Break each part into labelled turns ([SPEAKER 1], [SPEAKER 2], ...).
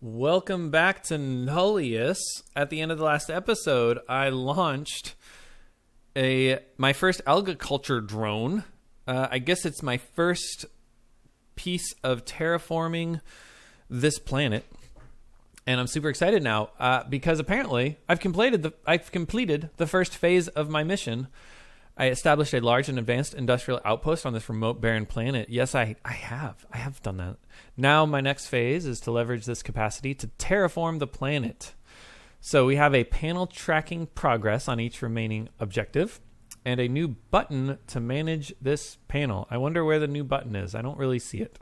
[SPEAKER 1] Welcome back to Nullius. At the end of the last episode, I launched my first alga culture drone. I guess it's my first piece of terraforming this planet, and I'm super excited now because apparently I've completed the first phase of my mission. I established a large and advanced industrial outpost on this remote, barren planet. Yes, I have done that. Now my next phase is to leverage this capacity to terraform the planet. So we have a panel tracking progress on each remaining objective and a new button to manage this panel. I wonder where the new button is. I don't really see it.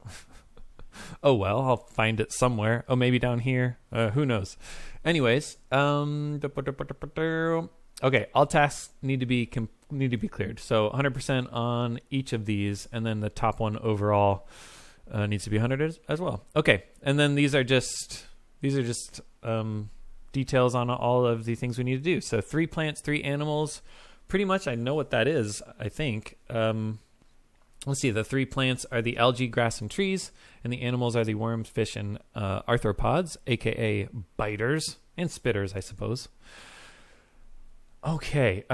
[SPEAKER 1] Oh, well, I'll find it somewhere. Oh, maybe down here. Who knows? Anyways, okay, all tasks need to be cleared. So 100% on each of these, and then the top one overall needs to be 100 as well. Okay, and then these are just details on all of the things we need to do. So 3 plants, 3 animals. Pretty much I know what that is, I think. Let's see, the 3 plants are the algae, grass, and trees, and the animals are the worms, fish, and arthropods, aka biters and spitters, I suppose. Okay,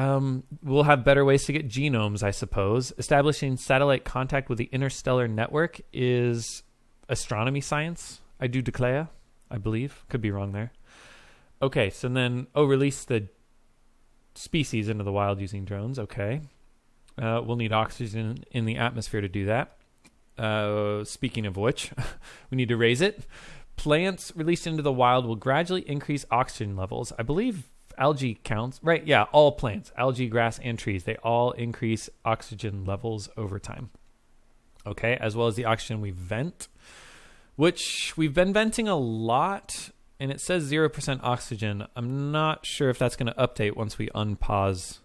[SPEAKER 1] we'll have better ways to get genomes, I suppose. Establishing satellite contact with the interstellar network is astronomy science, I do declare, I believe. Could be wrong there. Okay, so then, release the species into the wild using drones. Okay. We'll need oxygen in the atmosphere to do that. Speaking of which, we need to raise it. Plants released into the wild will gradually increase oxygen levels. I believe algae counts, right? Yeah, all plants, algae, grass, and trees, they all increase oxygen levels over time. Okay, as well as the oxygen we vent, which we've been venting a lot, and it says 0% oxygen. I'm not sure if that's going to update once we unpause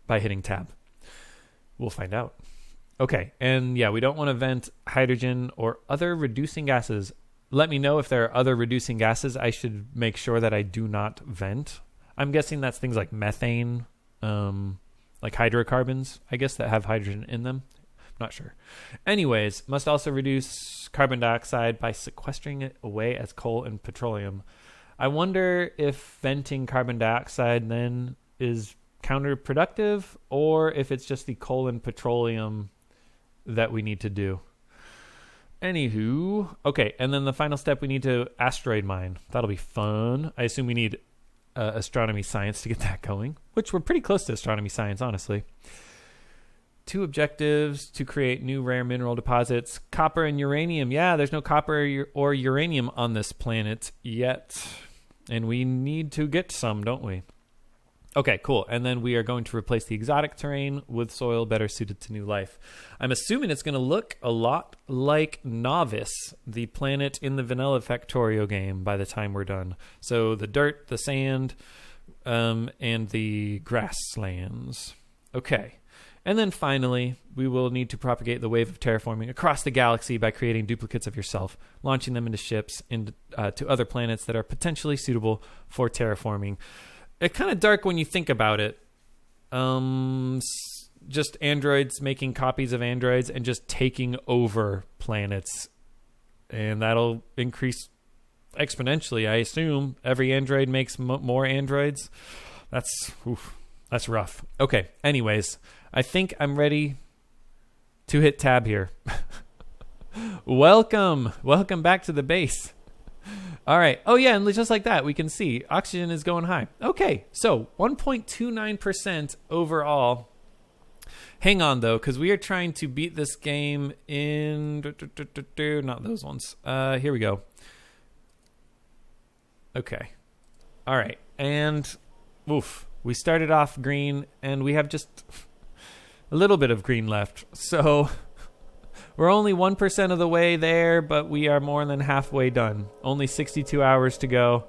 [SPEAKER 1] by hitting tab. We'll find out. Okay, and yeah, we don't want to vent hydrogen or other reducing gases. Let me know if there are other reducing gases I should make sure that I do not vent. I'm guessing that's things like methane, like hydrocarbons, I guess, that have hydrogen in them. Not sure. Anyways, must also reduce carbon dioxide by sequestering it away as coal and petroleum. I wonder if venting carbon dioxide then is counterproductive, or if it's just the coal and petroleum that we need to do. Anywho, okay, and then the final step, we need to asteroid mine. That'll be fun. I assume we need astronomy science to get that going, which we're pretty close to astronomy science, honestly. 2 objectives to create new rare mineral deposits. Copper and uranium. Yeah, there's no copper or uranium on this planet yet, and we need to get some, don't we? Okay, cool. And then we are going to replace the exotic terrain with soil better suited to new life. I'm assuming it's going to look a lot like Novice, the planet in the vanilla Factorio game, by the time we're done. So the dirt, the sand, and the grasslands. Okay. And then finally, we will need to propagate the wave of terraforming across the galaxy by creating duplicates of yourself, launching them into ships to other planets that are potentially suitable for terraforming. It's kind of dark when you think about it. Just androids making copies of androids and just taking over planets. And that'll increase exponentially, I assume. Every android makes more androids. That's rough. Okay, anyways, I think I'm ready to hit tab here. Welcome back to the base. All right. Oh, yeah, and just like that, we can see oxygen is going high. Okay, so 1.29% overall. Hang on, though, because we are trying to beat this game in... Not those ones. Here we go. Okay. All right, and... we started off green, and we have just a little bit of green left. So... we're only 1% of the way there, but we are more than halfway done. Only 62 hours to go.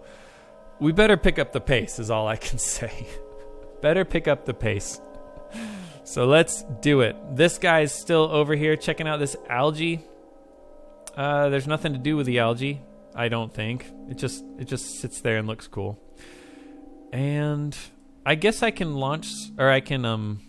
[SPEAKER 1] We better pick up the pace is all I can say. Better pick up the pace. So let's do it. This guy's still over here checking out this algae. There's nothing to do with the algae, I don't think. It just sits there and looks cool. And I guess I can launch, or I can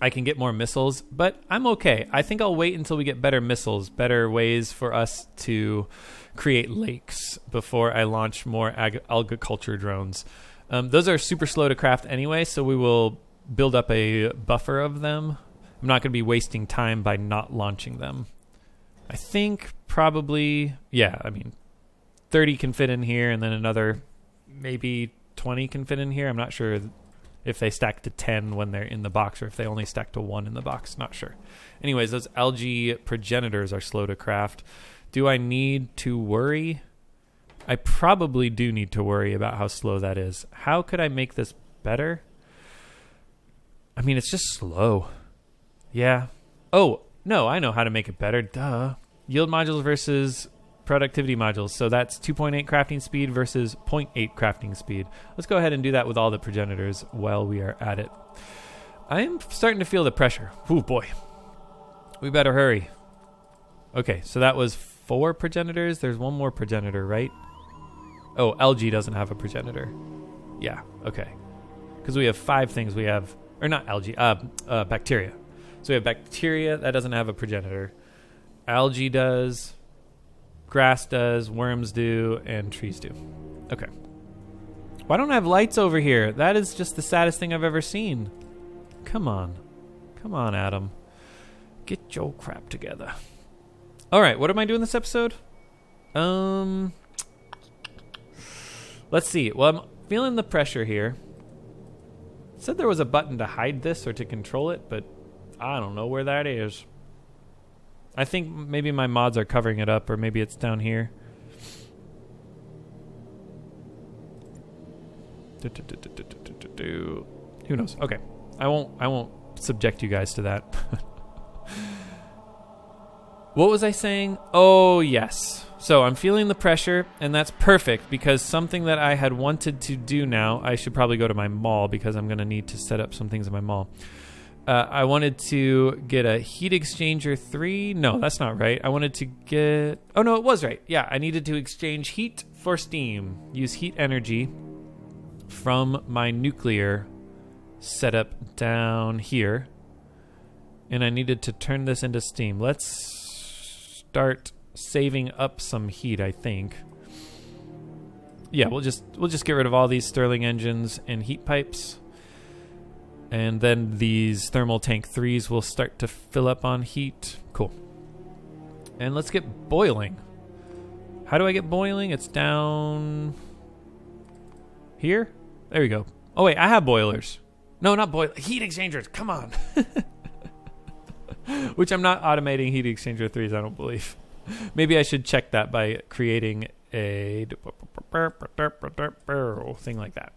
[SPEAKER 1] I can get more missiles, but I'm okay. I think I'll wait until we get better missiles, better ways for us to create lakes before I launch more alga culture drones. Those are super slow to craft anyway, so we will build up a buffer of them. I'm not going to be wasting time by not launching them. I think probably, 30 can fit in here, and then another maybe 20 can fit in here. I'm not sure if they stack to 10 when they're in the box or if they only stack to 1 in the box. Not sure. Anyways, those algae progenitors are slow to craft. Do I need to worry? I probably do need to worry about how slow that is. How could I make this better? I mean, it's just slow. Yeah. Oh, no, I know how to make it better. Duh. Yield modules versus productivity modules. So that's 2.8 crafting speed versus 0.8 crafting speed. Let's go ahead and do that with all the progenitors while we are at it. I am starting to feel the pressure. Oh boy. We better hurry. Okay, so that was 4 progenitors. There's one more progenitor, right? Oh, algae doesn't have a progenitor. Yeah, okay. Because we have 5 things we have, or not algae, bacteria. So we have bacteria, that doesn't have a progenitor. Algae does, grass does, worms do, and trees do. Okay. Why don't I have lights over here? That is just the saddest thing I've ever seen. Come on. Come on, Adam. Get your crap together. All right, what am I doing this episode? Let's see. Well, I'm feeling the pressure here. It said there was a button to hide this or to control it, but I don't know where that is. I think maybe my mods are covering it up, or maybe it's down here. Who knows? Okay. I won't subject you guys to that. What was I saying? Oh, yes. So I'm feeling the pressure, and that's perfect because something that I had wanted to do now, I should probably go to my mall because I'm going to need to set up some things in my mall. I wanted to get a heat exchanger 3. No, that's not right. I wanted to get... Oh, no, it was right. Yeah, I needed to exchange heat for steam. Use heat energy from my nuclear setup down here. And I needed to turn this into steam. Let's start saving up some heat, I think. Yeah, we'll just get rid of all these Stirling engines and heat pipes. And then these thermal tank 3s will start to fill up on heat. Cool. And let's get boiling. How do I get boiling? It's down here. There we go. Oh wait, I have boilers. No, not heat exchangers. Come on. Which I'm not automating heat exchanger 3s, I don't believe. Maybe I should check that by creating a thing like that.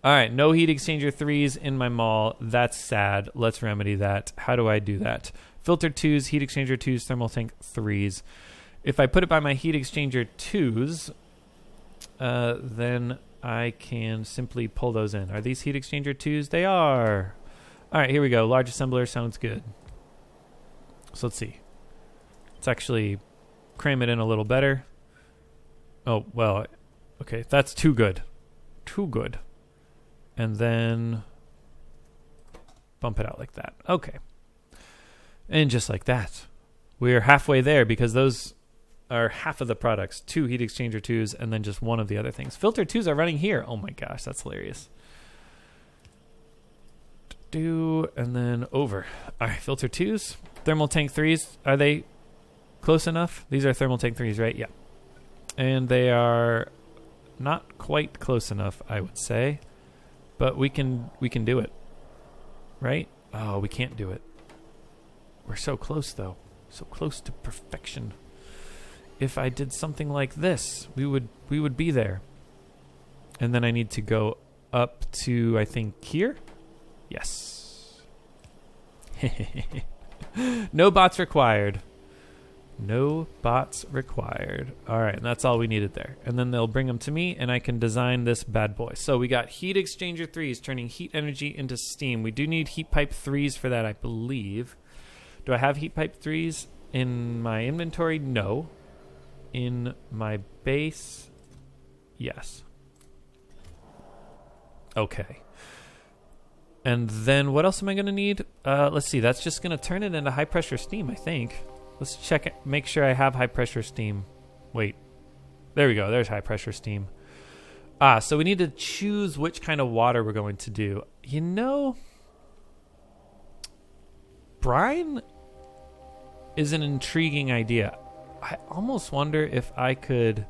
[SPEAKER 1] All right, no heat exchanger 3s in my mall. That's sad. Let's remedy that. How do I do that? Filter 2s, heat exchanger 2s, thermal tank 3s. If I put it by my heat exchanger 2s, then I can simply pull those in. Are these heat exchanger 2s? They are. All right, here we go. Large assembler sounds good. So let's see. Let's actually cram it in a little better. Oh, well, okay. That's too good. Too good. And then bump it out like that. Okay. And just like that. We're halfway there because those are half of the products. 2 heat exchanger 2s and then just one of the other things. Filter 2s are running here. Oh my gosh, that's hilarious. And then over. All right, filter 2s. Thermal tank 3s. Are they close enough? These are thermal tank 3s, right? Yeah. And they are not quite close enough, I would say. But we can do it. Right? Oh, we can't do it. We're so close, though. So close to perfection. If I did something like this, we would be there. And then I need to go up to, I think, here? Yes. No bots required. No bots required. All right, and that's all we needed there. And then they'll bring them to me, and I can design this bad boy. So we got heat exchanger 3s, turning heat energy into steam. We do need heat pipe 3s for that, I believe. Do I have heat pipe 3s in my inventory? No. In my base? Yes. Okay. And then what else am I going to need? Let's see. That's just going to turn it into high pressure steam, I think. Let's check it. Make sure I have high pressure steam. Wait. There we go. There's high pressure steam. So we need to choose which kind of water we're going to do. You know, brine is an intriguing idea. I almost wonder if I could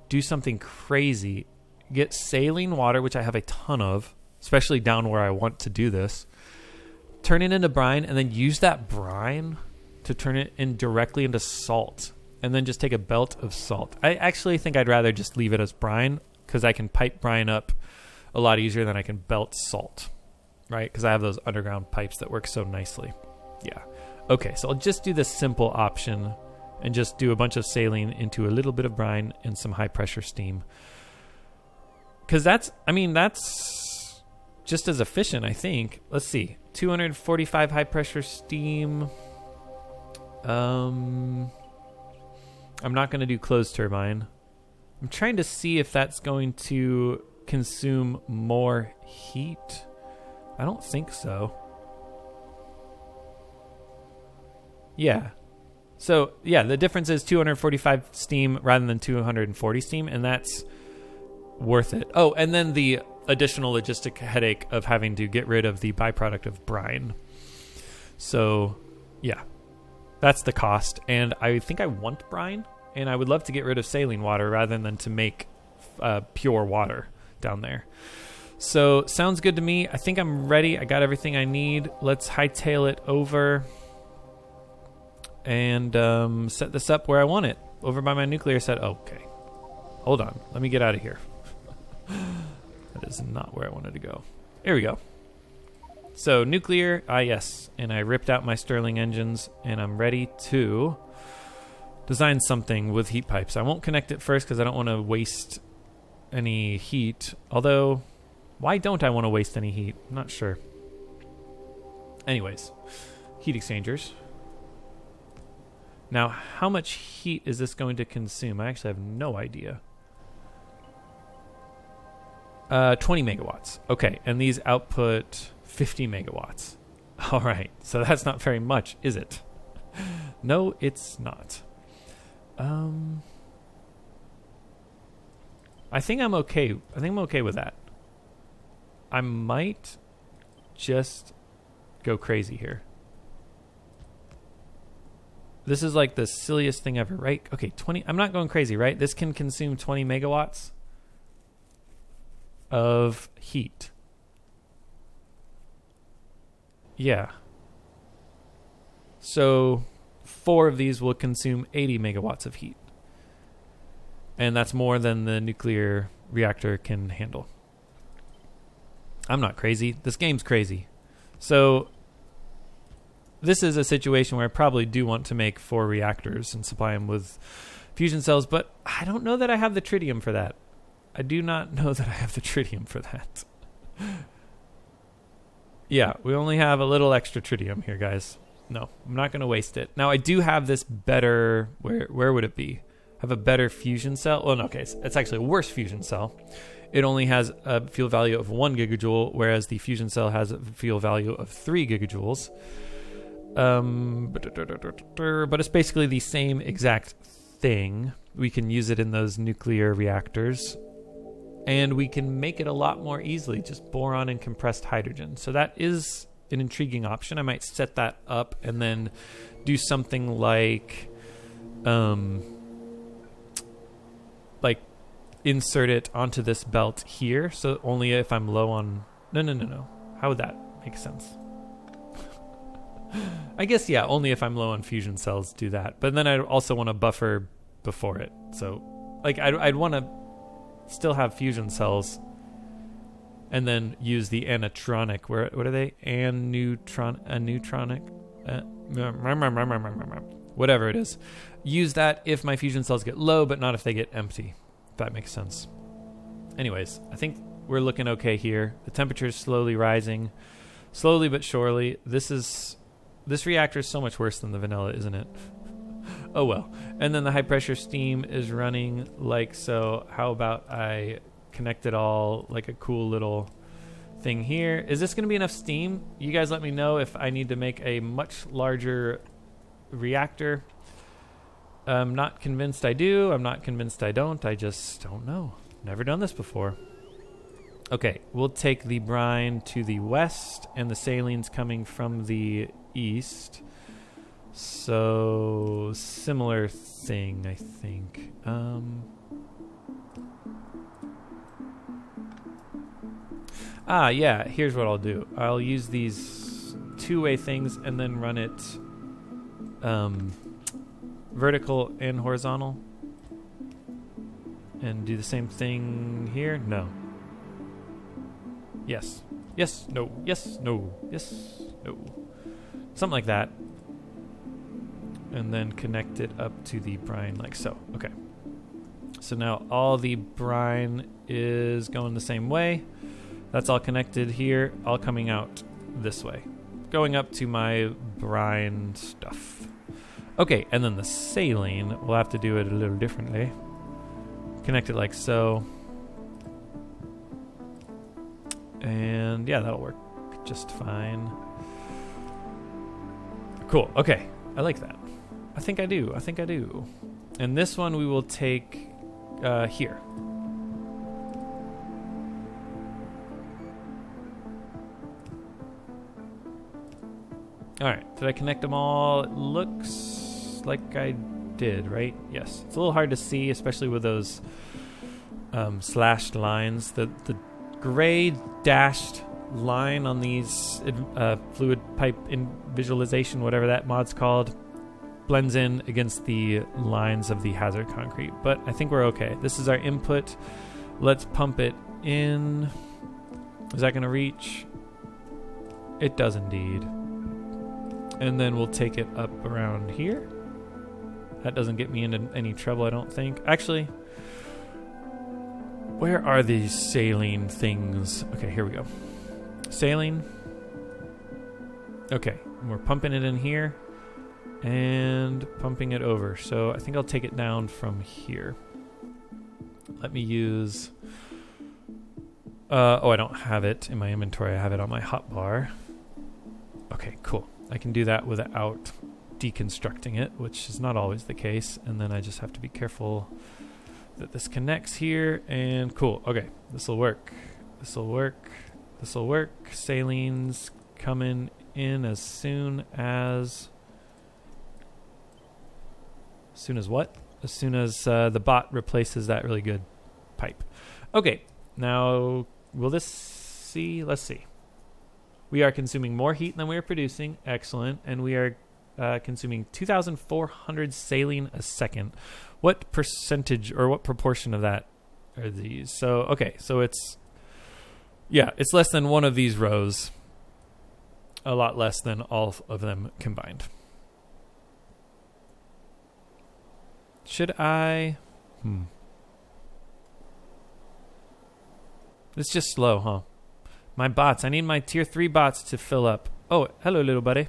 [SPEAKER 1] do something crazy. Get saline water, which I have a ton of, especially down where I want to do this. Turn it into brine, and then use that brine to turn it in directly into salt. And then just take a belt of salt. I actually think I'd rather just leave it as brine, because I can pipe brine up a lot easier than I can belt salt, right? Because I have those underground pipes that work so nicely. Yeah. Okay, so I'll just do this simple option and just do a bunch of saline into a little bit of brine and some high pressure steam. Because that's just as efficient, I think. Let's see. 245 high pressure steam. I'm not going to do closed turbine. I'm trying to see if that's going to consume more heat. I don't think so. Yeah. So, yeah, the difference is 245 steam rather than 240 steam, and that's worth it. Oh, and then the additional logistic headache of having to get rid of the byproduct of brine. So, yeah, that's the cost. And I think I want brine, and I would love to get rid of saline water rather than to make pure water down there. So, sounds good to me. I think I'm ready. I got everything I need. Let's hightail it over and set this up where I want it, over by my nuclear set. Okay. Hold on. Let me get out of here. That is not where I wanted to go. Here we go. So nuclear, yes. And I ripped out my Stirling engines, and I'm ready to design something with heat pipes. I won't connect it first because I don't want to waste any heat. Although, why don't I want to waste any heat? I'm not sure. Anyways, heat exchangers. Now, how much heat is this going to consume? I actually have no idea. 20 megawatts. Okay, and these output 50 megawatts. All right, so that's not very much, is it? No, it's not. I think I'm okay. I think I'm okay with that. I might just go crazy here. This is like the silliest thing ever, right? Okay, 20. I'm not going crazy, right? This can consume 20 megawatts of heat. Yeah. So 4 of these will consume 80 megawatts of heat. And that's more than the nuclear reactor can handle. I'm not crazy. This game's crazy. So this is a situation where I probably do want to make 4 reactors and supply them with fusion cells, but I don't know that I have the tritium for that. I do not know that I have the tritium for that. Yeah, we only have a little extra tritium here, guys. No, I'm not going to waste it. Now, I do have this better... Where would it be? Have a better fusion cell? Well, no, okay, it's actually a worse fusion cell. It only has a fuel value of 1 gigajoule, whereas the fusion cell has a fuel value of 3 gigajoules. But it's basically the same exact thing. We can use it in those nuclear reactors, and we can make it a lot more easily, just boron and compressed hydrogen. So that is an intriguing option. I might set that up and then do something like insert it onto this belt here. So only if I'm low on... No. How would that make sense? I guess, yeah, only if I'm low on fusion cells do that. But then I also want to buffer before it. So, like, I'd want to still have fusion cells and then use the Aneutronic. What are they? Aneutronic? Whatever it is. Use that if my fusion cells get low, but not if they get empty. If that makes sense. Anyways, I think we're looking okay here. The temperature is slowly rising. Slowly but surely. This reactor is so much worse than the vanilla, isn't it? Oh well. And then the high pressure steam is running like so. How about I connect it all like a cool little thing here. Is this going to be enough steam? You guys let me know if I need to make a much larger reactor. I'm not convinced I do. I'm not convinced I don't. I just don't know. Never done this before. Okay, we'll take the brine to the west and the saline's coming from the east. So, similar thing, I think. Yeah, here's what I'll do. I'll use these two-way things and then run it vertical and horizontal. And do the same thing here? No. Yes. Yes, no. Yes, no. Yes, no. Something like that. And then connect it up to the brine like so. Okay. So now all the brine is going the same way. That's all connected here, all coming out this way. Going up to my brine stuff. Okay, and then the saline, we'll have to do it a little differently. Connect it like so. And yeah, that'll work just fine. Cool, okay, I like that. I think I do. And this one we will take here. All right, did I connect them all? It looks like I did, right? Yes. It's a little hard to see, especially with those slashed lines. The gray dashed line on these fluid pipe in visualization, whatever that mod's called, blends in against the lines of the hazard concrete. But I think we're okay. This is our input. Let's pump it in. Is that going to reach? It does indeed. And then we'll take it up around here. That doesn't get me into any trouble, I don't think. Actually, where are these saline things? Okay, here we go. Saline. Okay, and we're pumping it in here and pumping it over. So I think I'll take it down from here. Let me use... I don't have it in my inventory. I have it on my hotbar. Okay, cool. I can do that without deconstructing it, which is not always the case. And then I just have to be careful that this connects here. And cool. Okay, this will work. This will work. This will work. Saline's coming in as soon as... As soon as what? As soon as the bot replaces that really good pipe. Okay, now will this see? Let's see. We are consuming more heat than we are producing. Excellent. And we are consuming 2,400 saline a second. What percentage or what proportion of that are these? So, okay. So it's... Yeah, it's less than one of these rows. A lot less than all of them combined. Should I... It's just slow, huh? My bots. I need my tier 3 bots to fill up. Oh, hello, little buddy.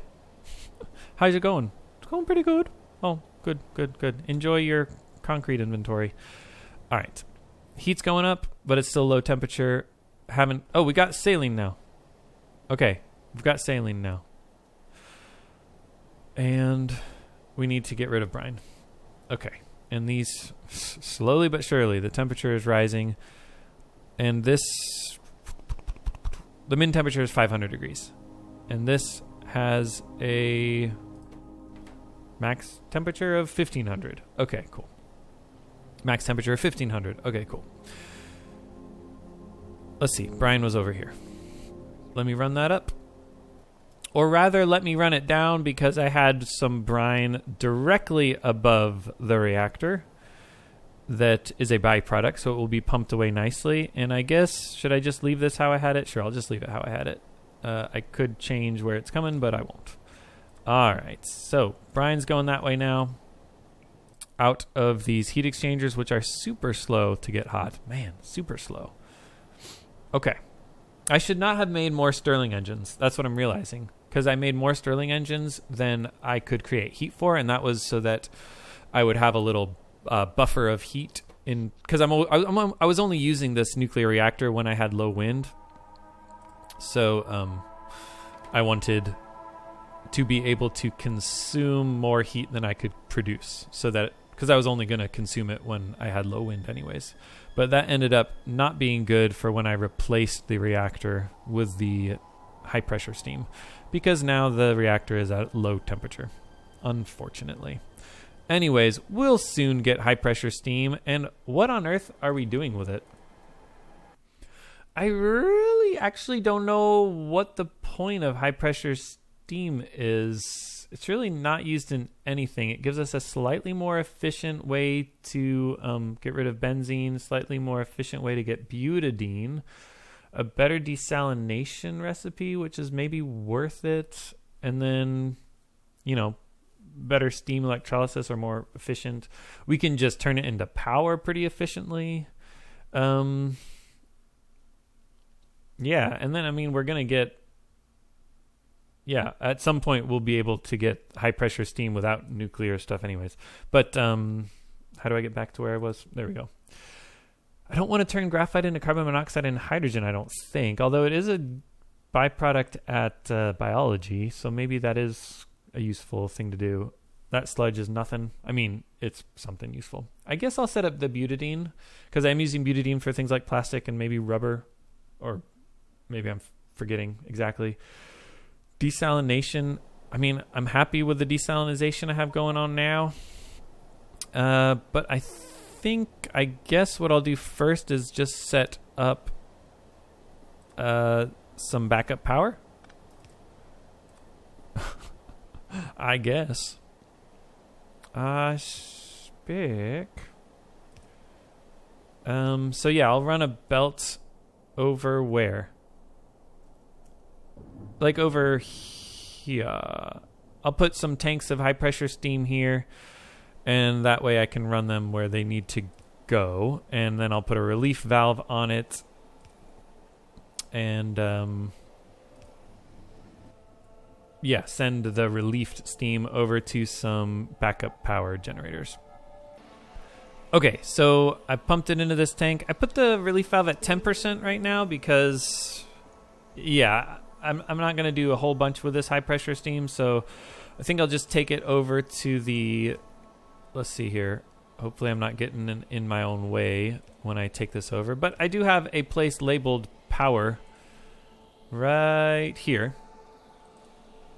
[SPEAKER 1] How's it going? It's going pretty good. Oh, good. Enjoy your concrete inventory. All right. Heat's going up, but it's still low temperature. Oh, we got saline now. Okay. We've got saline now. And we need to get rid of brine. Okay. And these, slowly but surely, the temperature is rising. And this... The min temperature is 500 degrees. And this has a max temperature of 1500. Okay, cool. Max temperature of 1500. Okay, cool. Let's see. Brian was over here. Let me run that up. Or rather, let me run it down because I had some brine directly above the reactor. That is a byproduct, so it will be pumped away nicely. And I guess, should I just leave this how I had it? Sure, I'll just leave it how I had it. I could change where it's coming, but I won't. All right, so brine's going that way now. Out of these heat exchangers, which are super slow to get hot. Man, super slow. Okay. I should not have made more Stirling engines. That's what I'm realizing. Because I made more Stirling engines than I could create heat for, and that was so that I would have a little... buffer of heat in because I was only using this nuclear reactor when I had low wind, So I wanted to be able to consume more heat than I could produce, so that, because I was only going to consume it when I had low wind anyways. But that ended up not being good for when I replaced the reactor with the high pressure steam, because now the reactor is at low temperature, unfortunately. Anyways, we'll soon get high pressure steam, and what on earth are we doing with it? I really actually don't know what the point of high pressure steam is. It's really not used in anything. It gives us a slightly more efficient way to get rid of benzene, slightly more efficient way to get butadiene, a better desalination recipe, which is maybe worth it, and then, you know, better steam electrolysis or more efficient. We can just turn it into power pretty efficiently. Yeah, and then, I mean, we're going to get, yeah, at some point we'll be able to get high pressure steam without nuclear stuff anyways. But how do I get back to where I was? There we go. I don't want to turn graphite into carbon monoxide and hydrogen, I don't think, although it is a byproduct at biology, so maybe that is a useful thing to do. That sludge is nothing. I mean, it's something useful. I guess I'll set up the butadiene, because I'm using butadiene for things like plastic and maybe rubber, or maybe I'm forgetting exactly. Desalination, I mean, I'm happy with the desalinization I have going on now. But I guess what I'll do first is just set up some backup power. I guess. Spick. So yeah, I'll run a belt over where? Like over here. I'll put some tanks of high pressure steam here, and that way I can run them where they need to go. And then I'll put a relief valve on it, and yeah, send the relieved steam over to some backup power generators. Okay, so I pumped it into this tank. I put the relief valve at 10% right now because, yeah, I'm not going to do a whole bunch with this high pressure steam, so I think I'll just take it over to the, let's see here. Hopefully I'm not getting in my own way when I take this over, but I do have a place labeled power right here.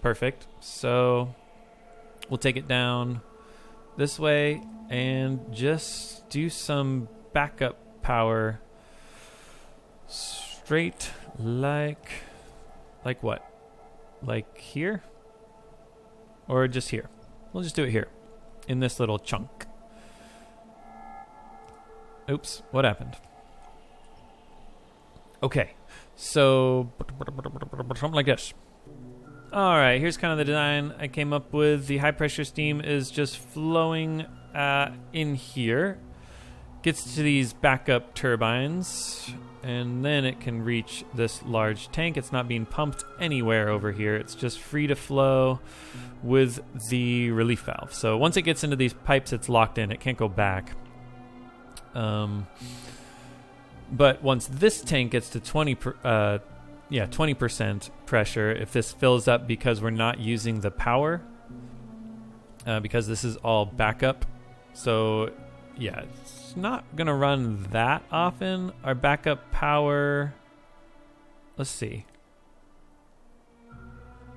[SPEAKER 1] Perfect. So we'll take it down this way and just do some backup power straight like what? Like here? Or just here? We'll just do it here in this little chunk. Oops, what happened? Okay, so something like this. All right, here's kind of the design I came up with. The high pressure steam is just flowing in here. Gets to these backup turbines, and then it can reach this large tank. It's not being pumped anywhere over here. It's just free to flow with the relief valve. So once it gets into these pipes, it's locked in. It can't go back. But once this tank gets to 20% pressure, if this fills up because we're not using the power, because this is all backup, so yeah, it's not gonna run that often. Our backup power, let's see,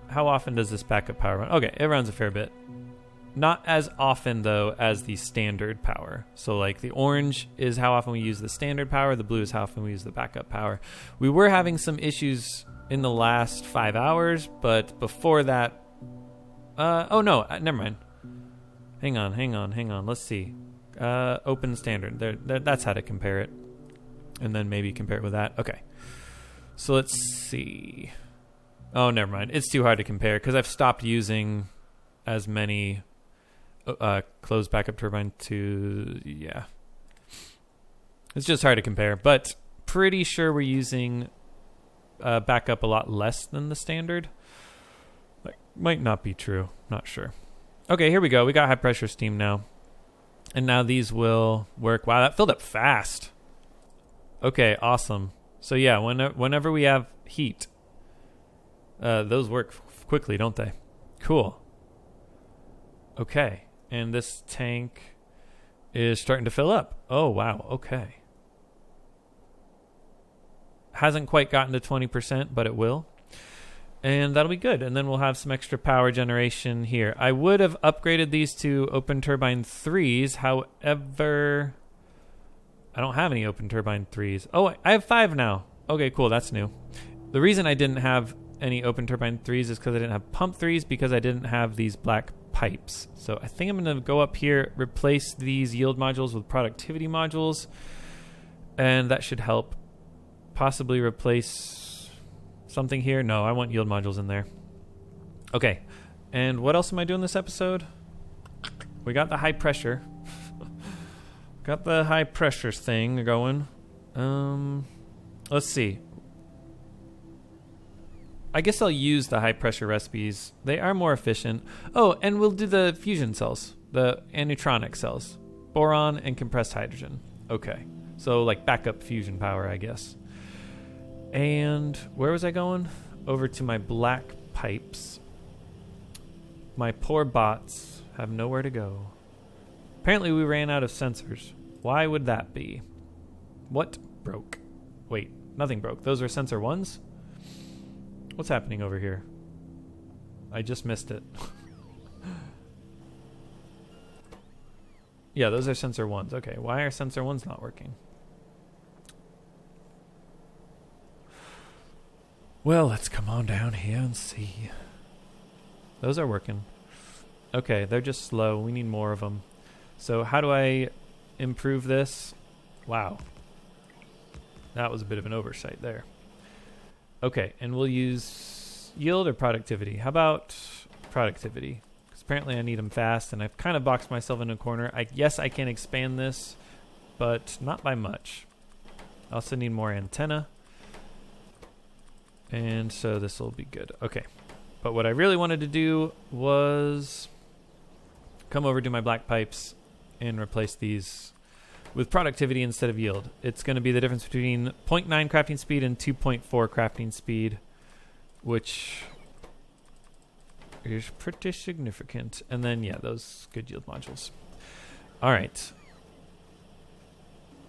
[SPEAKER 1] how often does this backup power run? Okay, it runs a fair bit. Not as often, though, as the standard power. So, like, the orange is how often we use the standard power. The blue is how often we use the backup power. We were having some issues in the last 5 hours, but before that... oh, no, never mind. Hang on. Let's see. Open standard. There, that's how to compare it. And then maybe compare it with that. Okay. So, let's see. Oh, never mind. It's too hard to compare because I've stopped using as many... closed backup turbine to, yeah. It's just hard to compare, but pretty sure we're using backup a lot less than the standard. Like, might not be true. Not sure. Okay, here we go. We got high pressure steam now. And now these will work. Wow, that filled up fast. Okay, awesome. So yeah, whenever we have heat, Those work quickly, don't they? Cool. Okay. And this tank is starting to fill up. Oh, wow. Okay. Hasn't quite gotten to 20%, but it will. And that'll be good. And then we'll have some extra power generation here. I would have upgraded these to open turbine 3s. However, I don't have any open turbine 3s. Oh, I have 5 now. Okay, cool. That's new. The reason I didn't have any open turbine 3s is because I didn't have pump 3s because I didn't have these black pipes. So I think I'm going to go up here, replace these yield modules with productivity modules. And that should help. Possibly replace something here. No, I want yield modules in there. Okay. And what else am I doing this episode? We got the high pressure. Got the high pressure thing going. Let's see. I guess I'll use the high pressure recipes. They are more efficient. Oh, and we'll do the fusion cells. The Aneutronic cells. Boron and compressed hydrogen. Okay. So like backup fusion power, I guess. And where was I going? Over to my black pipes. My poor bots have nowhere to go. Apparently we ran out of sensors. Why would that be? What broke? Wait, nothing broke. Those are sensor 1s? What's happening over here? I just missed it. Yeah, those are sensor 1s. Okay, why are sensor 1s not working? Well, let's come on down here and see. Those are working. Okay, they're just slow. We need more of them. So how do I improve this? Wow. That was a bit of an oversight there. Okay, and we'll use yield or productivity. How about productivity? Because apparently I need them fast, and I've kind of boxed myself in a corner. Yes, I can expand this, but not by much. I also need more antenna. And so this will be good. Okay. But what I really wanted to do was come over to my black pipes and replace these with productivity instead of yield. It's going to be the difference between 0.9 crafting speed and 2.4 crafting speed, which is pretty significant. And then, yeah, those good yield modules. All right.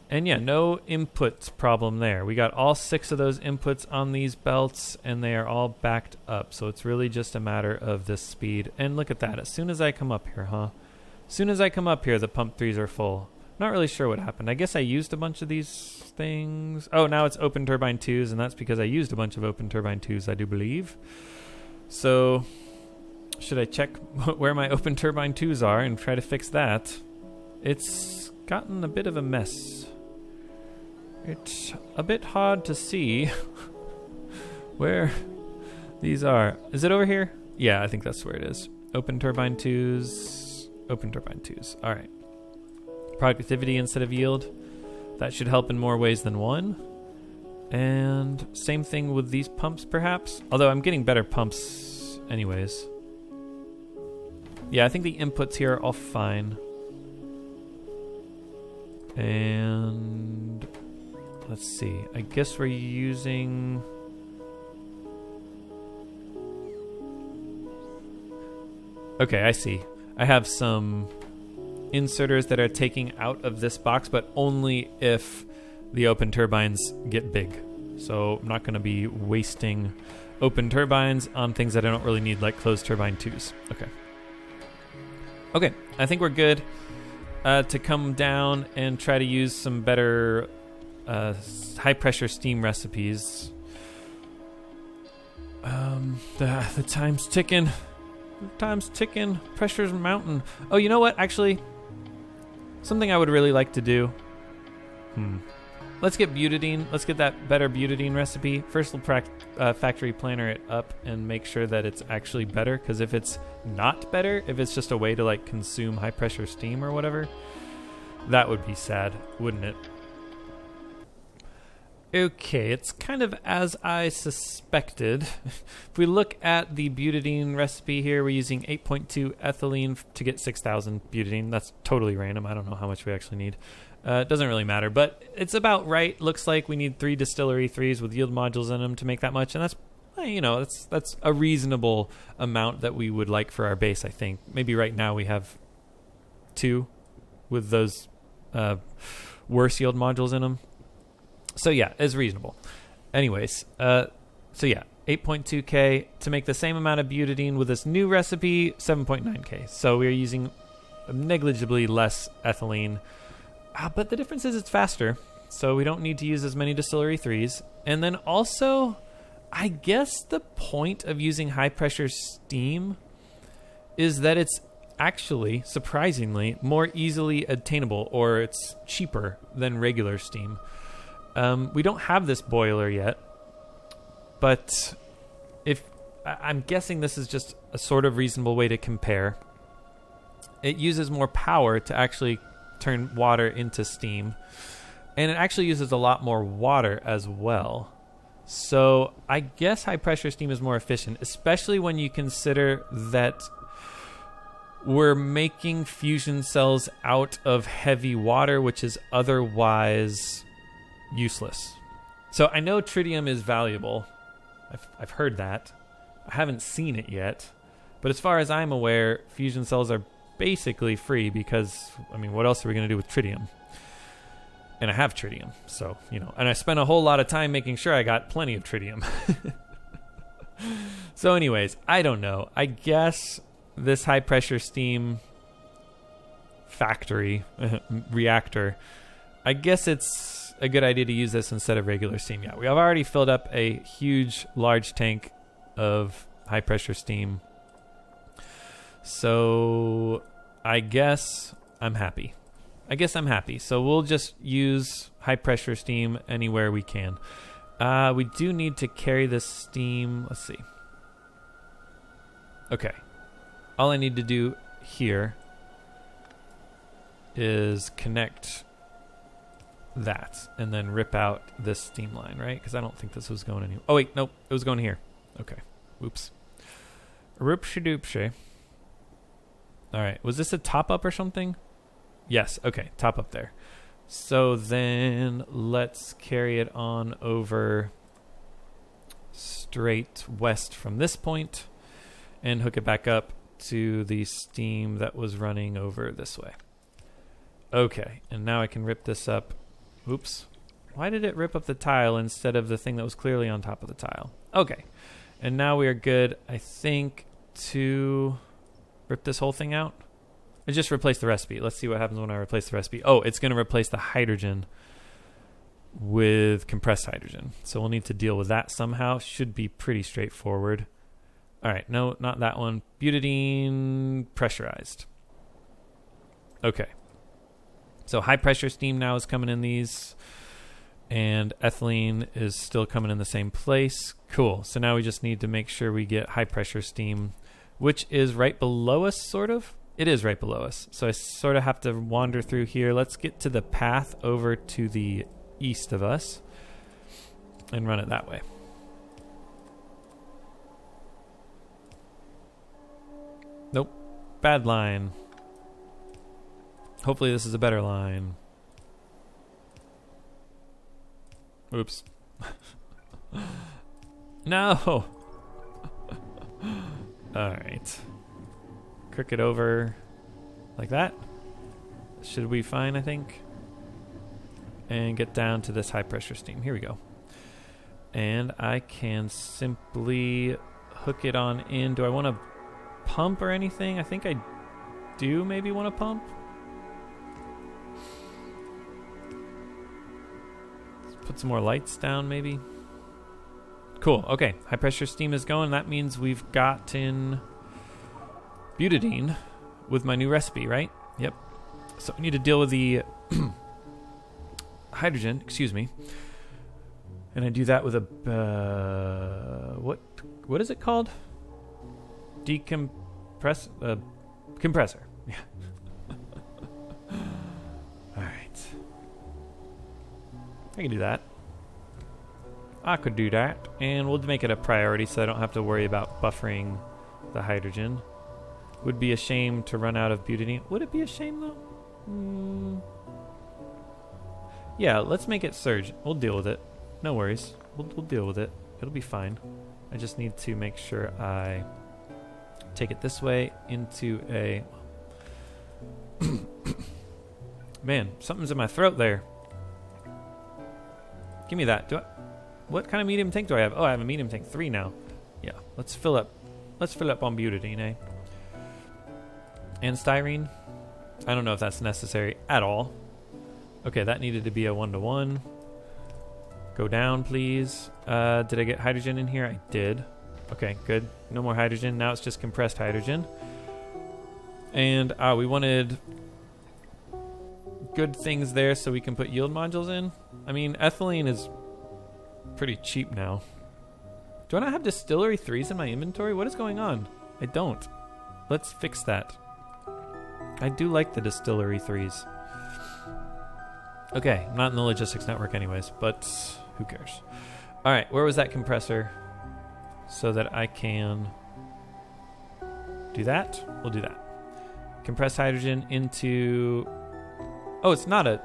[SPEAKER 1] And yeah, no input problem there. We got all 6 of those inputs on these belts, and they are all backed up. So it's really just a matter of this speed. And look at that. As soon as I come up here, As soon as I come up here, the pump 3s are full. Not really sure what happened. I guess I used a bunch of these things. Oh, now it's open turbine 2s, and that's because I used a bunch of open turbine 2s, I do believe. So should I check where my open turbine 2s are and try to fix that? It's gotten a bit of a mess. It's a bit hard to see where these are. Is it over here? Yeah, I think that's where it is. Open turbine 2s. Open turbine 2s. All right. Productivity instead of yield. That should help in more ways than one. And same thing with these pumps, perhaps. Although I'm getting better pumps anyways. Yeah, I think the inputs here are all fine. And let's see. I guess we're using... Okay, I see. I have some inserters that are taking out of this box, but only if the open turbines get big. So I'm not going to be wasting open turbines on things that I don't really need, like closed turbine 2s. Okay. Okay, I think we're good to come down and try to use some better high-pressure steam recipes. The time's ticking. The time's ticking. Pressure's mounting. Oh, you know what? Actually, something I would really like to do. Let's get butadiene. Let's get that better butadiene recipe. First, we'll factory planner it up and make sure that it's actually better. Because if it's not better, if it's just a way to like consume high pressure steam or whatever, that would be sad, wouldn't it? Okay, it's kind of as I suspected. If we look at the butadiene recipe here, we're using 8.2 ethylene to get 6,000 butadiene. That's totally random. I don't know how much we actually need. It doesn't really matter, but it's about right. Looks like we need 3 distillery 3s with yield modules in them to make that much, and that's you know, that's a reasonable amount that we would like for our base, I think. Maybe right now we have 2 with those worse yield modules in them. So yeah, it's reasonable. Anyways, so yeah, 8.2K to make the same amount of butadiene with this new recipe, 7.9K. So we're using negligibly less ethylene, but the difference is it's faster, so we don't need to use as many distillery 3s. And then also, I guess the point of using high pressure steam is that it's actually, surprisingly, more easily attainable, or it's cheaper than regular steam. We don't have this boiler yet, but I'm guessing this is just a sort of reasonable way to compare. It uses more power to actually turn water into steam, and it actually uses a lot more water as well. So I guess high pressure steam is more efficient, especially when you consider that we're making fusion cells out of heavy water, which is otherwise useless. So I know tritium is valuable. I've heard that. I haven't seen it yet. But as far as I'm aware, fusion cells are basically free because, I mean, what else are we going to do with tritium? And I have tritium, so, you know. And I spent a whole lot of time making sure I got plenty of tritium. So anyways, I don't know. I guess this high pressure steam factory reactor, I guess it's a good idea to use this instead of regular steam. Yeah, we have already filled up a huge, large tank of high pressure steam. So I guess I'm happy. So we'll just use high pressure steam anywhere we can. We do need to carry this steam. Let's see. Okay. All I need to do here is connect that and then rip out this steam line, right? Because I don't think this was going anywhere. Oh, wait. Nope. It was going here. Okay. Oops. Roopshe-doopshe. All right. Was this a top-up or something? Yes. Okay. Top-up there. So then let's carry it on over straight west from this point and hook it back up to the steam that was running over this way. Okay. And now I can rip this up. Oops. Why did it rip up the tile instead of the thing that was clearly on top of the tile? Okay. And now we are good, I think, to rip this whole thing out. I just replace the recipe. Let's see what happens when I replace the recipe. Oh, it's going to replace the hydrogen with compressed hydrogen. So we'll need to deal with that somehow. Should be pretty straightforward. All right. No, not that one. Butadiene pressurized. Okay. So high pressure steam now is coming in these. And ethylene is still coming in the same place. Cool. So now we just need to make sure we get high pressure steam, which is right below us, sort of. It is right below us. So I sort of have to wander through here. Let's get to the path over to the east of us and run it that way. Nope. Bad line. Hopefully this is a better line. Oops. No! Alright. Crook it over like that. Should be fine, I think. And get down to this high pressure steam. Here we go. And I can simply hook it on in. Do I want to pump or anything? I think I do maybe want to pump. Let's put some more lights down maybe. Cool. Okay. High pressure steam is going. That means we've gotten butadiene with my new recipe, right? Yep. So we need to deal with the hydrogen, excuse me. And I do that with a what is it called? Compressor. Yeah. All right. I can do that. I could do that, and we'll make it a priority so I don't have to worry about buffering the hydrogen. Would be a shame to run out of butadiene. Would it be a shame though? Yeah, let's make it surge. We'll deal with it. No worries. We'll deal with it. It'll be fine. I just need to make sure I take it this way into a... Man, something's in my throat there. Give me that. What kind of medium tank do I have? Oh, I have a medium tank 3 now. Yeah, let's fill up. Let's fill up on butadiene, eh? And styrene. I don't know if that's necessary at all. Okay, that needed to be a 1-to-1. Go down, please. Did I get hydrogen in here? I did. Okay, good. No more hydrogen. Now it's just compressed hydrogen. And we wanted good things there so we can put yield modules in. I mean, ethylene is pretty cheap now. Do I not have distillery 3s in my inventory? What is going on? I don't. Let's fix that. I do like the distillery 3s. Okay, not in the logistics network anyways, but who cares? All right, where was that compressor? So that I can do that. We'll do that. Compress hydrogen into... Oh, it's not a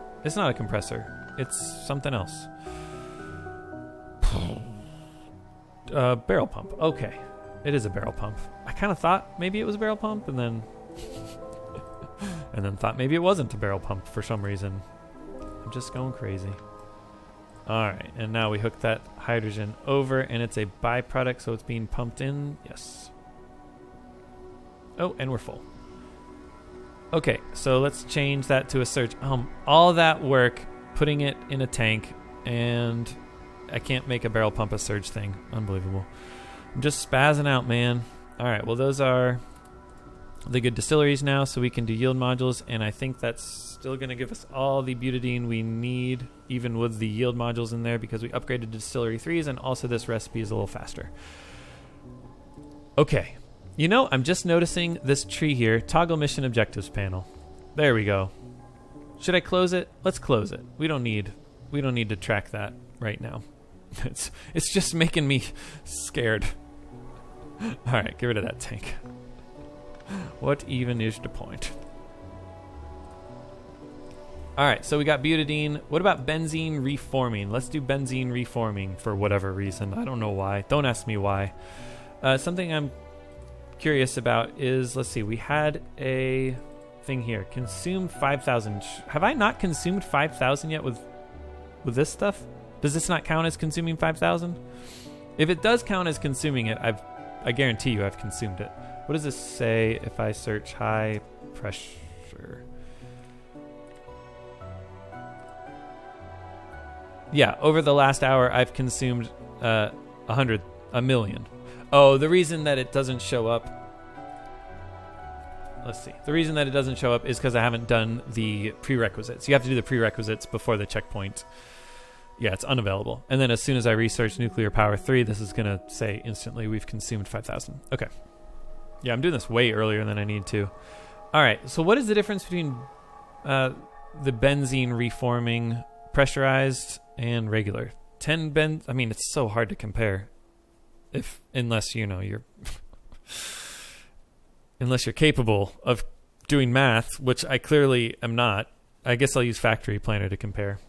[SPEAKER 1] compressor. It's something else. Barrel pump. Okay. It is a barrel pump. I kind of thought maybe it was a barrel pump, and then thought maybe it wasn't a barrel pump for some reason. I'm just going crazy. All right, and now we hook that hydrogen over, and it's a byproduct, so it's being pumped in. Yes. Oh, and we're full. Okay, so let's change that to a surge. All that work, putting it in a tank, and I can't make a barrel pump a surge thing. Unbelievable. I'm just spazzing out, man. All right, well, those are the good distilleries now, so we can do yield modules, and I think that's still going to give us all the butadiene we need, even with the yield modules in there, because we upgraded distillery 3s, and also this recipe is a little faster. Okay. You know, I'm just noticing this tree here. Toggle mission objectives panel. There we go. Should I close it? Let's close it. We don't need to track that right now. It's just making me scared. All right, get rid of that tank. What even is the point? All right, so we got butadiene. What about benzene reforming? Let's do benzene reforming for whatever reason. I don't know why. Don't ask me why. Something I'm curious about is, let's see, we had a thing here. Consumed 5,000. Have I not consumed 5,000 yet with this stuff? Does this not count as consuming 5,000? If it does count as consuming it, I guarantee you I've consumed it. What does this say if I search high pressure? Yeah, over the last hour I've consumed 1 million. Oh, the reason that it doesn't show up... Let's see. The reason that it doesn't show up is because I haven't done the prerequisites. You have to do the prerequisites before the checkpoint. Yeah, it's unavailable. And then as soon as I research nuclear power 3, this is going to say instantly we've consumed 5,000. Okay. Yeah, I'm doing this way earlier than I need to. All right, so what is the difference between the benzene reforming pressurized and regular? 10 I mean, it's so hard to compare. Unless you're unless you're capable of doing math, which I clearly am not. I guess I'll use Factory Planner to compare.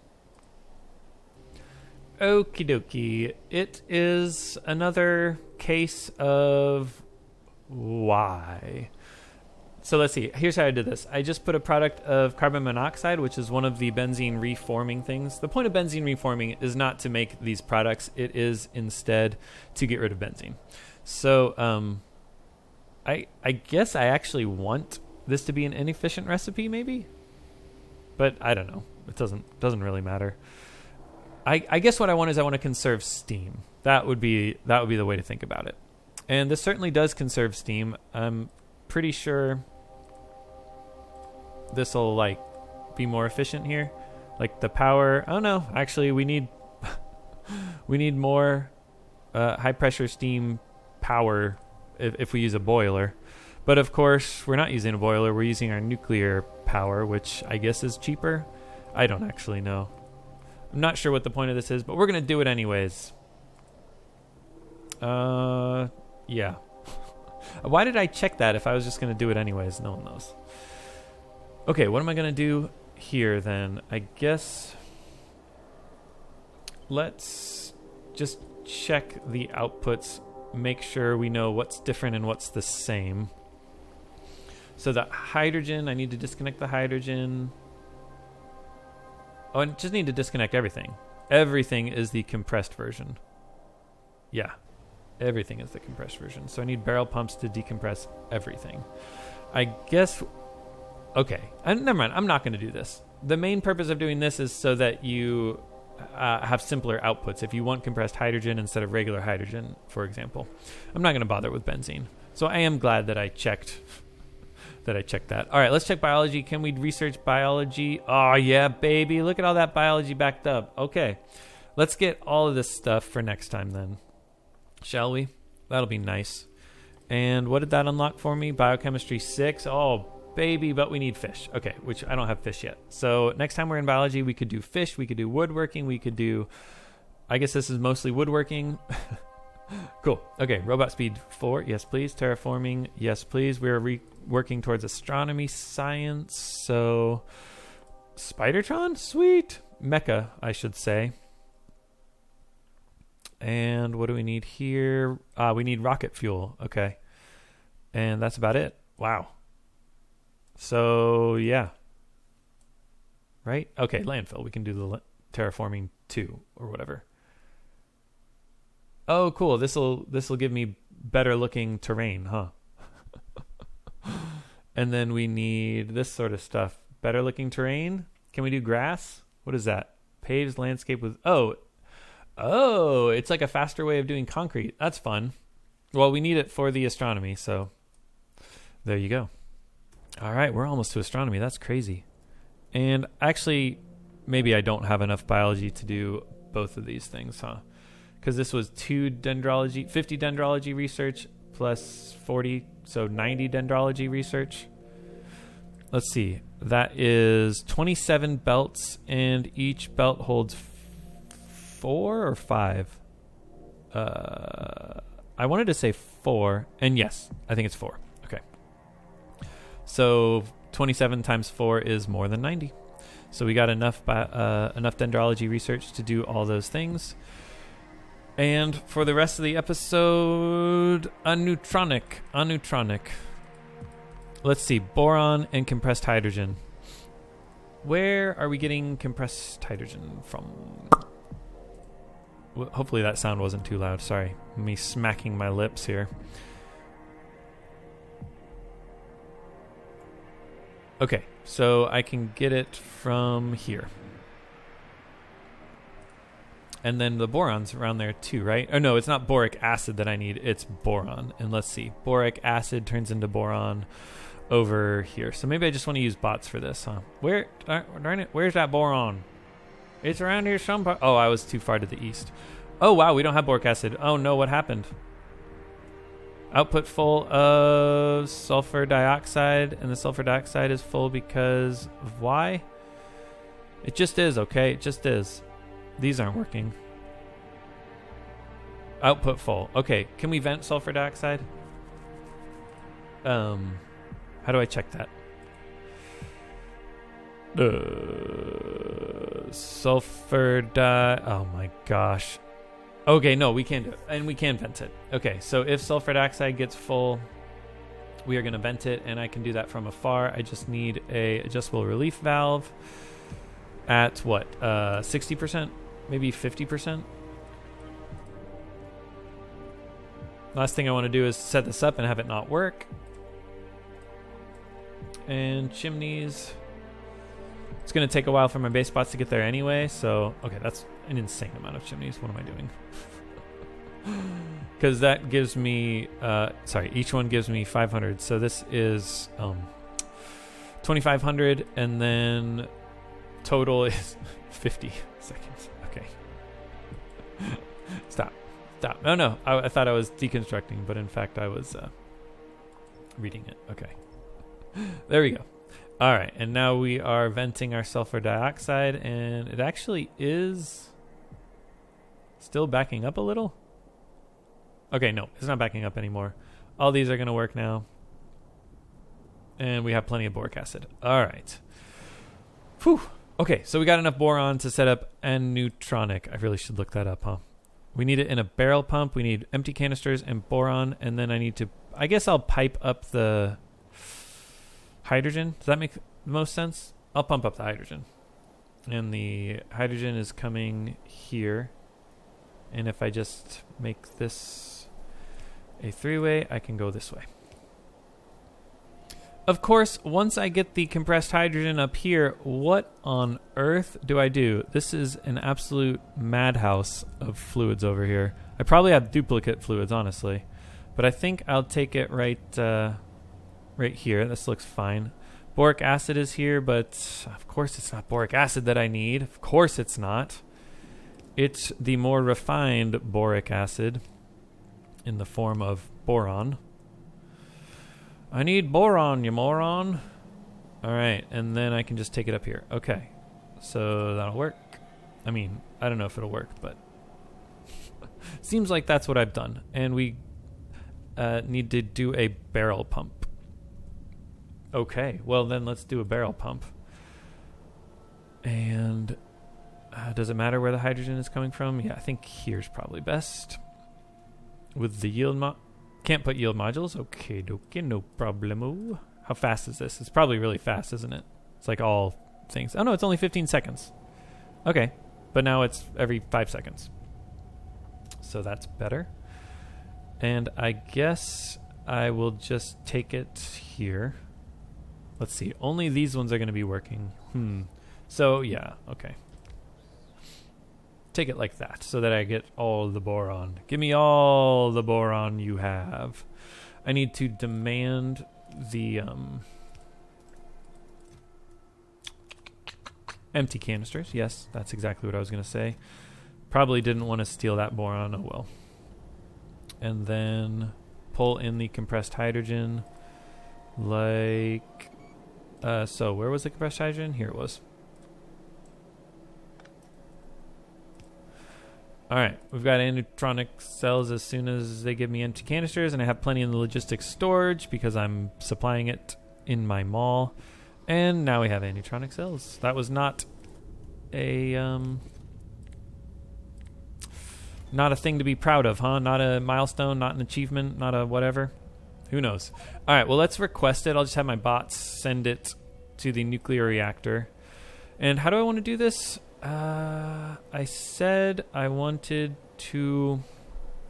[SPEAKER 1] Okie dokie. It is another case of why. So let's see. Here's how I did this. I just put a product of carbon monoxide, which is one of the benzene reforming things. The point of benzene reforming is not to make these products. It is instead to get rid of benzene. So I guess I actually want this to be an inefficient recipe, maybe? But I don't know. It doesn't really matter. I guess what I want is I want to conserve steam. That would be the way to think about it. And this certainly does conserve steam. I'm pretty sure this will be more efficient here. Like the power. Oh no, actually we need more high pressure steam power if we use a boiler. But of course we're not using a boiler. We're using our nuclear power, which I guess is cheaper. I don't actually know. I'm not sure what the point of this is, but we're gonna do it anyways. Yeah. Why did I check that if I was just going to do it anyways? No one knows. Okay, what am I going to do here then? I guess let's just check the outputs make sure we know what's different and what's the same. So the hydrogen, I need to disconnect the hydrogen. Oh, I just need to disconnect everything. Everything is the compressed version. Yeah, everything is the compressed version. So I need barrel pumps to decompress everything. I guess, okay, never mind, I'm not going to do this. The main purpose of doing this is so that you have simpler outputs. If you want compressed hydrogen instead of regular hydrogen, for example. I'm not going to bother with benzene. So I am glad that I checked that. All right, let's check biology. Can we research biology? Oh, yeah, baby. Look at all that biology backed up. Okay, let's get all of this stuff for next time then. Shall we? That'll be nice. And what did that unlock for me? Biochemistry 6. Oh, baby, but we need fish. Okay, which I don't have fish yet. So next time we're in biology, we could do fish. We could do woodworking. We could do... I guess this is mostly woodworking. Cool. Okay, robot speed 4. Yes, please. Terraforming. Yes, please. We're working towards astronomy science. So Spidertron? Sweet. Mecha, I should say. And what do we need here? We need rocket fuel. Okay. And that's about it. Wow. So, yeah. Right? Okay, landfill. We can do the terraforming 2 or whatever. Oh, cool. This'll give me better looking terrain, huh? And then we need this sort of stuff. Better looking terrain? Can we do grass? What is that? Paves landscape with... Oh, it's like a faster way of doing concrete. That's fun. Well, we need it for the astronomy, so there you go. All right, we're almost to astronomy. That's crazy. And actually, maybe I don't have enough biology to do both of these things, huh? Because this was 50 dendrology research plus 40, so 90 dendrology research. Let's see. That is 27 belts, and each belt holds 4 or 5? I wanted to say 4, and yes, I think it's 4. Okay. So 27 times 4 is more than 90. So we got enough dendrology research to do all those things. And for the rest of the episode, Aneutronic. Let's see, boron and compressed hydrogen. Where are we getting compressed hydrogen from? Hopefully that sound wasn't too loud. Sorry, me smacking my lips here. Okay, so I can get it from here. And then the boron's around there too, right? Oh no, it's not boric acid that I need, it's boron. And let's see, boric acid turns into boron over here. So maybe I just want to use bots for this, huh? Darn it, where's that boron? It's around here somewhere. Oh, I was too far to the east. Oh wow, we don't have boric acid. Oh no, what happened? Output full of sulfur dioxide, and the sulfur dioxide is full because of why? It just is, okay? It just is. These aren't working. Output full. Okay, can we vent sulfur dioxide? How do I check that? Oh my gosh. Okay, no, we can't do it. And we can vent it. Okay, so if sulfur dioxide gets full, we are going to vent it, and I can do that from afar. I just need a adjustable relief valve at what? 60%? Maybe 50%? Last thing I want to do is set this up and have it not work. And chimneys. It's going to take a while for my base spots to get there anyway, so... Okay, that's an insane amount of chimneys. What am I doing? Because that gives me... each one gives me 500. So this is 2,500, and then total is 50 seconds. Okay. Stop. No. I thought I was deconstructing, but in fact I was reading it. Okay. There we go. All right, and now we are venting our sulfur dioxide, and it actually is still backing up a little. Okay, no, it's not backing up anymore. All these are going to work now. And we have plenty of boric acid. All right. Whew. Okay, so we got enough boron to set up Aneutronic. I really should look that up, huh? We need it in a barrel pump. We need empty canisters and boron. And then I need to, I guess I'll pipe up the hydrogen. Does that make the most sense? I'll pump up the hydrogen. And the hydrogen is coming here. And if I just make this a three-way, I can go this way. Of course, once I get the compressed hydrogen up here, what on earth do I do? This is an absolute madhouse of fluids over here. I probably have duplicate fluids, honestly. But I think I'll take it right here. This looks fine. Boric acid is here, but of course it's not boric acid that I need. Of course it's not. It's the more refined boric acid in the form of boron. I need boron, you moron. All right, and then I can just take it up here. Okay, so that'll work. I mean, I don't know if it'll work, but seems like that's what I've done. And we need to do a barrel pump. Okay, well then let's do a barrel pump. And does it matter where the hydrogen is coming from? Yeah, I think here's probably best. With the yield can't put yield modules. Okay, dokie, no problemo. How fast is this? It's probably really fast, isn't it? It's like all things. Oh no, it's only 15 seconds. Okay, but now it's every 5 seconds. So that's better. And I guess I will just take it here. Let's see. Only these ones are going to be working. So yeah, okay. Take it like that so that I get all the boron. Give me all the boron you have. I need to demand the empty canisters. Yes, that's exactly what I was going to say. Probably didn't want to steal that boron. Oh well. And then pull in the compressed hydrogen. Like so where was the compressed hydrogen? Here it was. Alright, we've got Aneutronic cells as soon as they give me empty canisters, and I have plenty in the logistics storage because I'm supplying it in my mall. And now we have Aneutronic cells. That was not a not a thing to be proud of, huh? Not a milestone, not an achievement, not a whatever. Who knows? Alright, well let's request it. I'll just have my bots send it to the nuclear reactor. And how do I want to do this? I said I wanted to...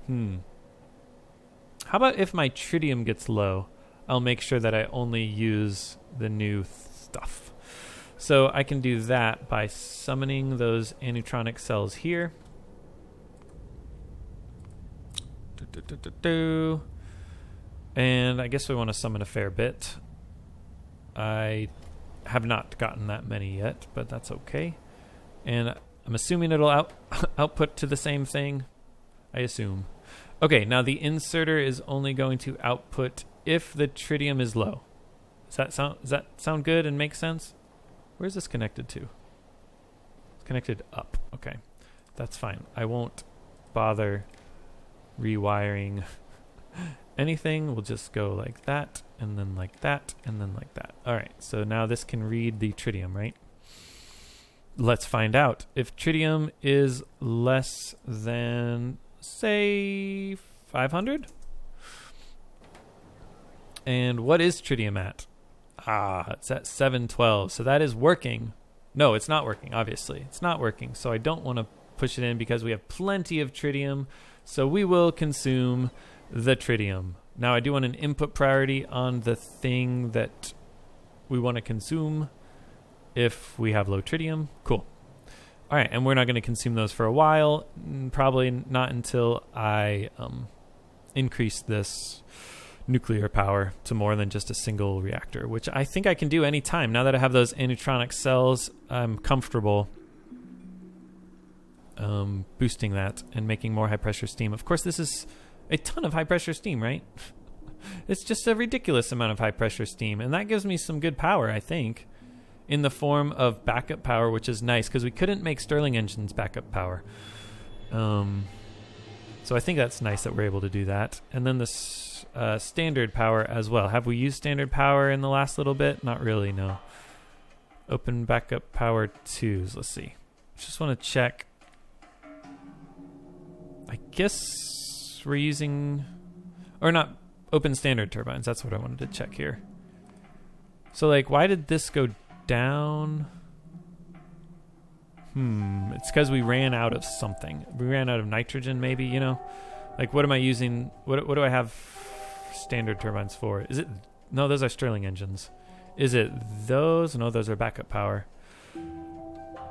[SPEAKER 1] How about if my tritium gets low, I'll make sure that I only use the new stuff. So I can do that by summoning those Aneutronic cells here. And I guess we want to summon a fair bit. I have not gotten that many yet, but that's okay. And I'm assuming it'll output to the same thing. I assume. Okay, now the inserter is only going to output if the tritium is low. Does that sound good and make sense? Where's this connected to? It's connected up. Okay, that's fine. I won't bother rewiring anything. We'll just go like that, and then like that, and then like that. All right, so now this can read the tritium, right? Let's find out. If tritium is less than, say, 500? And what is tritium at? It's at 712. So that is working. No, it's not working, obviously. It's not working. So I don't want to push it in because we have plenty of tritium. So we will consume the tritium. Now I do want an input priority on the thing that we want to consume. If we have low tritium, cool. All right, and we're not going to consume those for a while. Probably not until I increase this nuclear power to more than just a single reactor, which I think I can do anytime. Now that I have those Aneutronic cells, I'm comfortable boosting that and making more high-pressure steam. Of course, this is a ton of high-pressure steam, right? It's just a ridiculous amount of high-pressure steam, and that gives me some good power, I think, in the form of backup power, which is nice because we couldn't make Stirling engines backup power. So I think that's nice that we're able to do that. And then this standard power as well. Have we used standard power in the last little bit? Not really, no. Open backup power 2s. Let's see. Just want to check. I guess we're using, or not, open standard turbines. That's what I wanted to check here. So like, why did this go down? It's because we ran out of something. We ran out of nitrogen, maybe, you know? Like, what am I using? What do I have standard turbines for? Is it, no, those are Stirling engines. Is it those? No, those are backup power.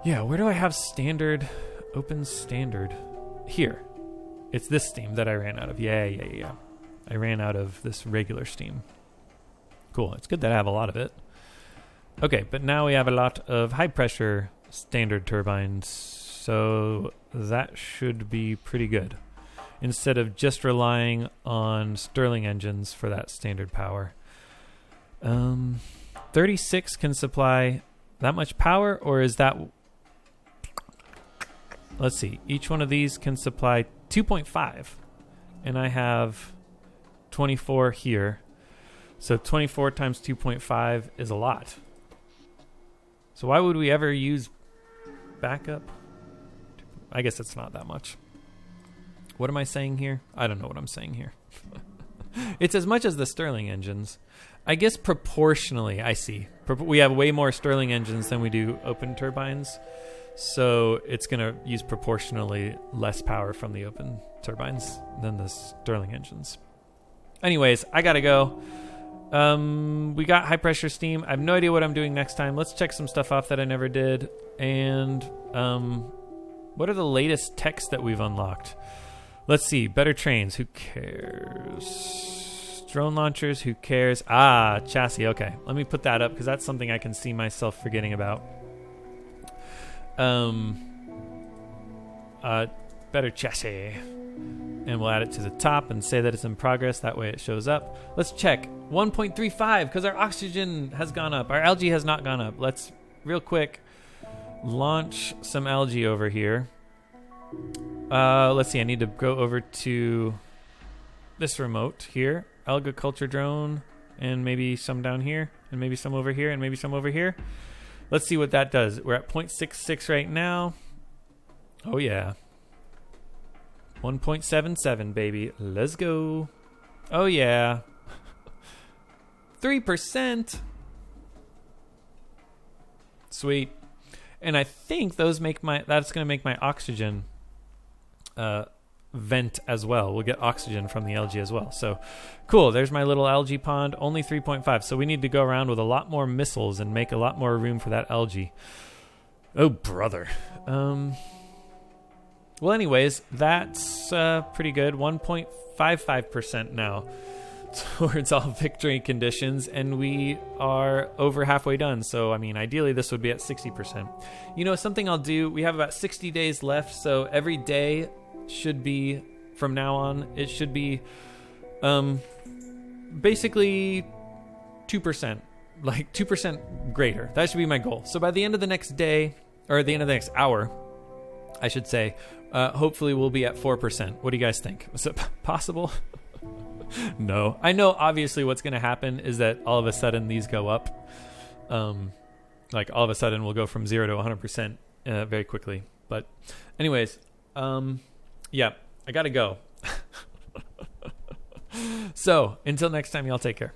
[SPEAKER 1] Yeah, where do I have standard, open standard? Here. It's this steam that I ran out of. Yeah. I ran out of this regular steam. Cool. It's good that I have a lot of it. Okay, but now we have a lot of high pressure standard turbines, so that should be pretty good. Instead of just relying on Stirling engines for that standard power. 36 can supply that much power, or is that... Let's see. Each one of these can supply 2.5. And I have 24 here. So 24 times 2.5 is a lot. So why would we ever use backup? I guess it's not that much. What am I saying here? I don't know what I'm saying here. It's as much as the Stirling engines. I guess proportionally, I see. We have way more Stirling engines than we do open turbines. So it's going to use proportionally less power from the open turbines than the Stirling engines. Anyways, I got to go. We got high pressure steam. I have no idea what I'm doing next time. Let's check some stuff off that I never did. And what are the latest techs that we've unlocked? Let's see. Better trains. Who cares? Drone launchers. Who cares? Ah, chassis. Okay. Let me put that up because that's something I can see myself forgetting about. Better chassis. And we'll add it to the top and say that it's in progress. That way it shows up. Let's check. 1.35 because our oxygen has gone up. Our algae has not gone up. Let's, real quick, launch some algae over here. Let's see. I need to go over to this remote here. Alga culture drone. And maybe some down here. And maybe some over here. And maybe some over here. Let's see what that does. We're at 0.66 right now. Oh, yeah. 1.77, baby. Let's go. Oh, yeah. 3%. Sweet. And I think those make that's going to make my oxygen vent as well. We'll get oxygen from the algae as well. So, cool. There's my little algae pond. Only 3.5. So we need to go around with a lot more missiles and make a lot more room for that algae. Oh, brother. Well, anyways, that's pretty good. 1.55% now towards all victory conditions, and we are over halfway done. So, I mean, ideally, this would be at 60%. You know, something I'll do, we have about 60 days left, so every day should be, from now on, it should be basically 2%, like 2% greater. That should be my goal. So by the end of the next day, or the end of the next hour, I should say, hopefully we'll be at 4%. What do you guys think? Is it possible? No. I know obviously what's going to happen is that all of a sudden these go up. Like all of a sudden we'll go from 0 to 100% very quickly. But anyways, yeah, I got to go. So until next time, y'all take care.